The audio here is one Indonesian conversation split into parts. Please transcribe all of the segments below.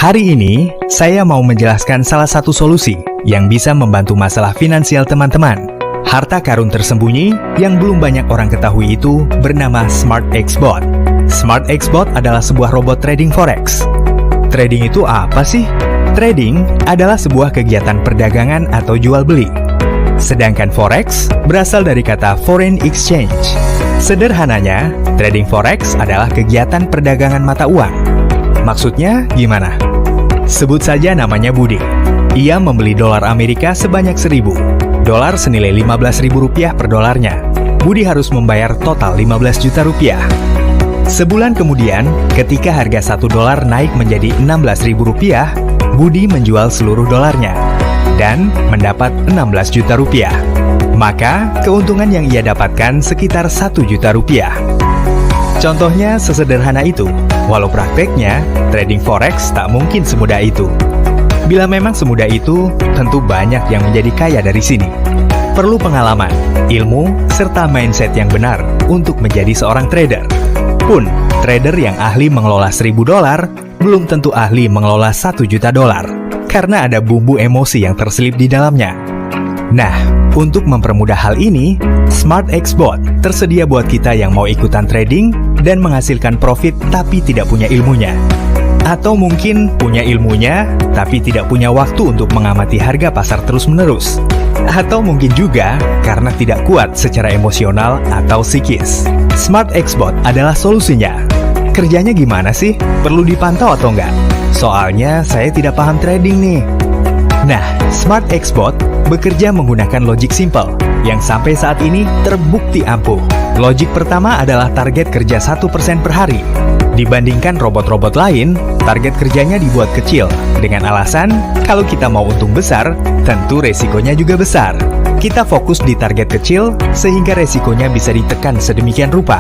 Hari ini, saya mau menjelaskan salah satu solusi yang bisa membantu masalah finansial teman-teman. Harta karun tersembunyi yang belum banyak orang ketahui itu bernama SmartXBot. SmartXBot adalah sebuah robot trading forex. Trading itu apa sih? Trading adalah sebuah kegiatan perdagangan atau jual beli. Sedangkan forex berasal dari kata foreign exchange. Sederhananya, trading forex adalah kegiatan perdagangan mata uang. Maksudnya gimana? Sebut saja namanya Budi. Ia membeli dolar Amerika sebanyak 1.000. Dolar senilai Rp15.000 per dolarnya. Budi harus membayar total 15 juta rupiah. Sebulan kemudian, ketika harga 1 dolar naik menjadi Rp16.000, Budi menjual seluruh dolarnya dan mendapat 16 juta rupiah. Maka, keuntungan yang ia dapatkan sekitar 1 juta rupiah. Contohnya sesederhana itu, walau prakteknya, trading forex tak mungkin semudah itu. Bila memang semudah itu, tentu banyak yang menjadi kaya dari sini. Perlu pengalaman, ilmu, serta mindset yang benar untuk menjadi seorang trader. Pun, trader yang ahli mengelola 1.000 dolar, belum tentu ahli mengelola 1 juta dolar, karena ada bumbu emosi yang terselip di dalamnya. Nah, untuk mempermudah hal ini, SmartXBot tersedia buat kita yang mau ikutan trading dan menghasilkan profit tapi tidak punya ilmunya. Atau mungkin punya ilmunya tapi tidak punya waktu untuk mengamati harga pasar terus-menerus. Atau mungkin juga karena tidak kuat secara emosional atau psikis. SmartXBot adalah solusinya. Kerjanya gimana sih? Perlu dipantau atau enggak? Soalnya saya tidak paham trading nih. Nah, SmartXBot bekerja menggunakan logik simple yang sampai saat ini terbukti ampuh. Logik pertama adalah target kerja 1% per hari. Dibandingkan robot-robot lain, target kerjanya dibuat kecil dengan alasan kalau kita mau untung besar, tentu resikonya juga besar. Kita fokus di target kecil sehingga resikonya bisa ditekan sedemikian rupa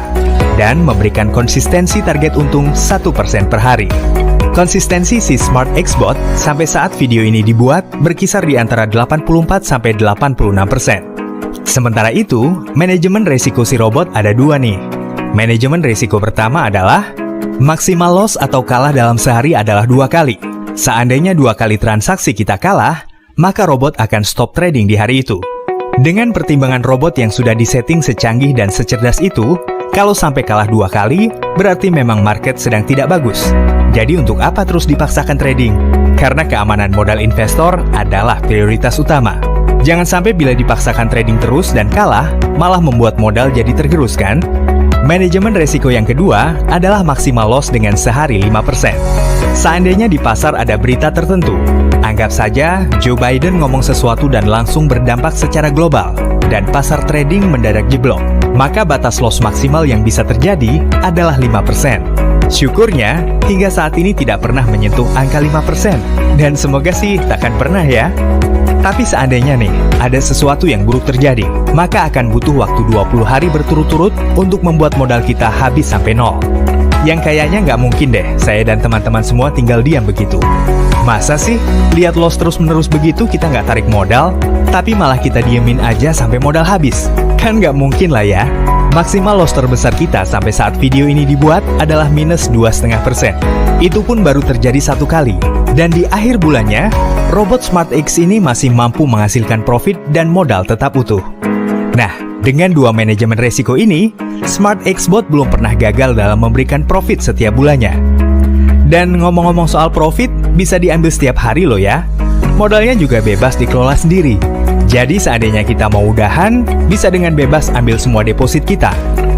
dan memberikan konsistensi target untung 1% per hari. Konsistensi si SmartXBot sampai saat video ini dibuat berkisar di antara 84-86%. Sementara itu, manajemen resiko si robot ada dua nih. Manajemen resiko pertama adalah maksimal loss atau kalah dalam sehari adalah 2 kali. Seandainya 2 kali transaksi kita kalah, maka robot akan stop trading di hari itu. Dengan pertimbangan robot yang sudah disetting secanggih dan secerdas itu, kalau sampai kalah 2 kali, berarti memang market sedang tidak bagus. Jadi untuk apa terus dipaksakan trading? Karena keamanan modal investor adalah prioritas utama. Jangan sampai bila dipaksakan trading terus dan kalah, malah membuat modal jadi tergerus kan? Manajemen resiko yang kedua adalah maksimal loss dengan sehari 5%. Seandainya di pasar ada berita tertentu, anggap saja Joe Biden ngomong sesuatu dan langsung berdampak secara global, dan pasar trading mendadak jeblok, maka batas loss maksimal yang bisa terjadi adalah 5%. Syukurnya, hingga saat ini tidak pernah menyentuh angka 5%, dan semoga sih takkan pernah ya. Tapi seandainya nih, ada sesuatu yang buruk terjadi, maka akan butuh waktu 20 hari berturut-turut untuk membuat modal kita habis sampai nol. Yang kayaknya nggak mungkin deh, saya dan teman-teman semua tinggal diam begitu. Masa sih, lihat loss terus-menerus begitu kita nggak tarik modal, tapi malah kita diemin aja sampai modal habis? Kan nggak mungkin lah ya. Maksimal loss terbesar kita sampai saat video ini dibuat adalah minus 2,5%. Itu pun baru terjadi 1 kali. Dan di akhir bulannya, robot SmartX ini masih mampu menghasilkan profit dan modal tetap utuh. Nah, dengan 2 manajemen resiko ini, SmartXBot belum pernah gagal dalam memberikan profit setiap bulannya. Dan ngomong-ngomong soal profit, bisa diambil setiap hari loh ya. Modalnya juga bebas dikelola sendiri. Jadi seandainya kita mau udahan, bisa dengan bebas ambil semua deposit kita.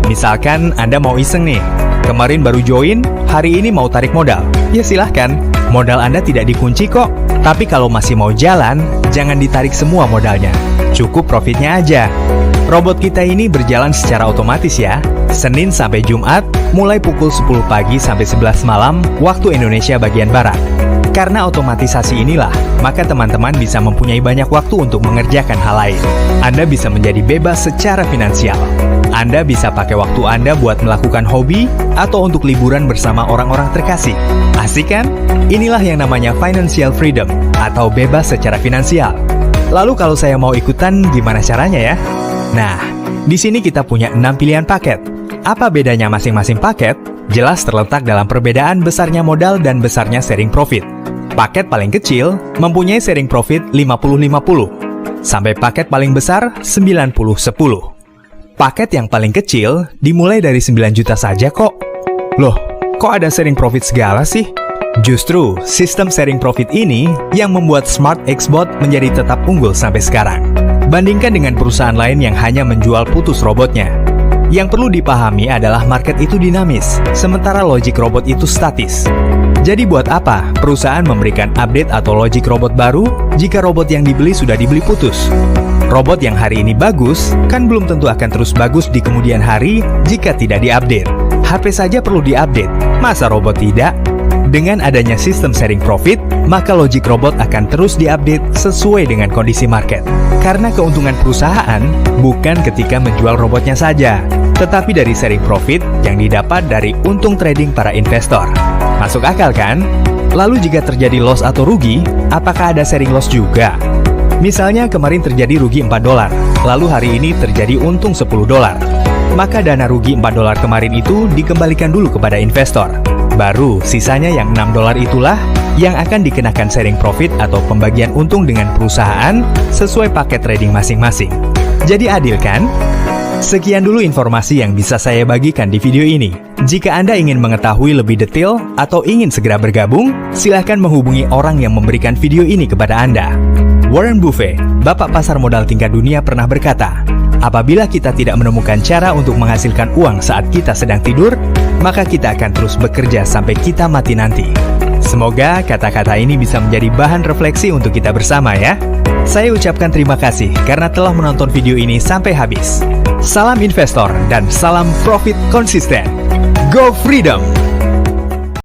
Misalkan Anda mau iseng nih, kemarin baru join, hari ini mau tarik modal. Ya silahkan, modal Anda tidak dikunci kok. Tapi kalau masih mau jalan, jangan ditarik semua modalnya. Cukup profitnya aja. Robot kita ini berjalan secara otomatis ya. Senin sampai Jumat, mulai pukul 10 pagi sampai 11 malam, waktu Indonesia bagian Barat. Karena otomatisasi inilah, maka teman-teman bisa mempunyai banyak waktu untuk mengerjakan hal lain. Anda bisa menjadi bebas secara finansial. Anda bisa pakai waktu Anda buat melakukan hobi atau untuk liburan bersama orang-orang terkasih. Asik kan? Inilah yang namanya financial freedom atau bebas secara finansial. Lalu kalau saya mau ikutan, gimana caranya ya? Nah, di sini kita punya 6 pilihan paket. Apa bedanya masing-masing paket? Jelas terletak dalam perbedaan besarnya modal dan besarnya sharing profit. Paket paling kecil mempunyai sharing profit 50-50, sampai paket paling besar 90-10. Paket yang paling kecil dimulai dari 9 juta saja kok. Loh, kok ada sharing profit segala sih? Justru, sistem sharing profit ini yang membuat Smart Xbot menjadi tetap unggul sampai sekarang. Bandingkan dengan perusahaan lain yang hanya menjual putus robotnya. Yang perlu dipahami adalah market itu dinamis, sementara logic robot itu statis. Jadi buat apa perusahaan memberikan update atau logic robot baru jika robot yang dibeli sudah dibeli putus? Robot yang hari ini bagus, kan belum tentu akan terus bagus di kemudian hari jika tidak diupdate. HP saja perlu diupdate, masa robot tidak? Dengan adanya sistem sharing profit, maka logic robot akan terus diupdate sesuai dengan kondisi market. Karena keuntungan perusahaan bukan ketika menjual robotnya saja, tetapi dari sharing profit yang didapat dari untung trading para investor. Masuk akal kan? Lalu jika terjadi loss atau rugi, apakah ada sharing loss juga? Misalnya kemarin terjadi rugi $4, lalu hari ini terjadi untung $10. Maka dana rugi $4 kemarin itu dikembalikan dulu kepada investor. Baru sisanya yang $6 itulah yang akan dikenakan sharing profit atau pembagian untung dengan perusahaan sesuai paket trading masing-masing. Jadi adil kan? Sekian dulu informasi yang bisa saya bagikan di video ini. Jika Anda ingin mengetahui lebih detail atau ingin segera bergabung, silahkan menghubungi orang yang memberikan video ini kepada Anda. Warren Buffett, bapak pasar modal tingkat dunia, pernah berkata, apabila kita tidak menemukan cara untuk menghasilkan uang saat kita sedang tidur, maka kita akan terus bekerja sampai kita mati nanti. Semoga kata-kata ini bisa menjadi bahan refleksi untuk kita bersama ya. Saya ucapkan terima kasih karena telah menonton video ini sampai habis. Salam investor dan salam profit konsisten. Go Freedom!